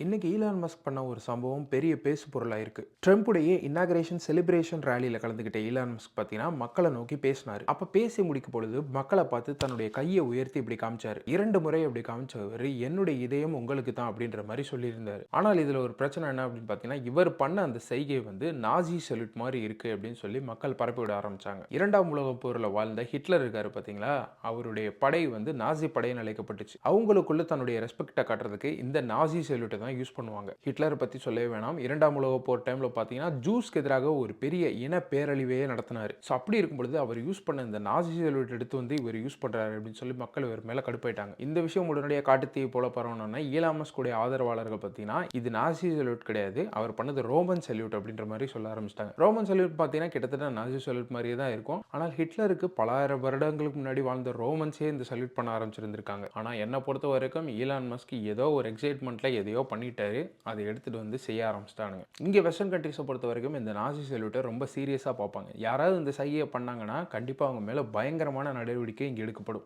இன்னைக்கு Elon Musk பண்ண ஒரு சம்பவம் பெரிய பேசு பொருளாக இருக்கு. ட்ரம்ப்புடைய இனாகரேஷன் செலிப்ரேஷன் ரேலியில் கலந்துக்கிட்ட ஈலான் மஸ்க் பார்த்தீங்கன்னா மக்களை நோக்கி பேசினார். அப்போ பேசி முடிக்கும் பொழுது மக்களை பார்த்து தன்னுடைய கையை உயர்த்தி இப்படி காமிச்சாரு. 2 முறை அப்படி காமிச்சவர் என்னுடைய இதயம் உங்களுக்கு தான் அப்படின்ற மாதிரி சொல்லியிருந்தார். ஆனால் இதில் ஒரு பிரச்சனை என்ன அப்படின்னு பார்த்தீங்கன்னா இவர் பண்ண அந்த செய்கை வந்து நாஜி சல்யூட் மாதிரி இருக்கு அப்படின்னு சொல்லி மக்கள் பரப்பி விட ஆரம்பிச்சாங்க. 2ஆம் உலகப் போரில் வாழ்ந்த ஹிட்லர் இருக்காரு பார்த்தீங்களா, அவருடைய படை வந்து நாசி படைன்னு அழைக்கப்பட்டுச்சு. அவங்களுக்குள்ள தன்னுடைய ரெஸ்பெக்டை காட்டுறதுக்கு இந்த நாசி சல்யூட்டை தான் யூஸ் பண்ணுவாங்க. ஹிட்லர் பத்தி சொல்லவே வேணாம். 2ஆம் உலகப் போர் டைம்ல பார்த்தீங்கன்னா ஜூஸ்க்கு எதிராக ஒரு பெரிய இன பேரழிவையே நடத்தினாரு. ஸோ அப்படி இருக்கும் பொழுது அவர் யூஸ் பண்ண இந்த நாசி சல்யூட் எடுத்து வந்து இவர் யூஸ் பண்றாரு அப்படின்னு சொல்லி மக்கள் இவர் மேல கடுப்பாயிட்டாங்க. இந்த விஷயம் உடனடியாக காட்டுத்தீ போல பரவணும்னா ஈலான் மஸ்க் உடைய ஆதரவாளர்கள் பார்த்தீங்கன்னா இது நாசி சல்யூட் கிடையாது, அவர் பண்ணது ரோமன் சல்யூட் அப்படின்ற மாதிரி சொல்ல ஆரம்பிச்சிட்டாங்க. ரோமன் சல்யூட் பார்த்தீங்கன்னா கிட்டத்தட்ட நாசி சல்யூட் மாதிரியே தான் இருக்கும். ஆனால் ஹிட்லருக்கு பலாயிரம் வருடங்களுக்கு முன்னாடி வாழ்ந்த ரோமன்ஸே இந்த சல்யூட் பண்ண ஆரம்பிச்சிருந்திருக்காங்க. ஆனால் என்னை பொறுத்த வரைக்கும் ஈலான் மஸ்க் ஏதோ ஒரு எக்ஸைட்மெண்ட்ல எதையோ பண்ணிட்டாரு, அதை எடுத்துட்டு வந்து செய்ய ஆரம்பிச்சிட்டானுங்க. இங்கே வெஸ்டர்ன் கண்ட்ரீஸை பொறுத்த வரைக்கும் இந்த நாசி சல்யூட்டை ரொம்ப சீரியஸாக பார்ப்பாங்க. யாராவது இந்த சைகையை பண்ணாங்கன்னா கண்டிப்பாக அவங்க மேலே பயங்கரமான நடவடிக்கை இங்கே எடுக்கப்படும்.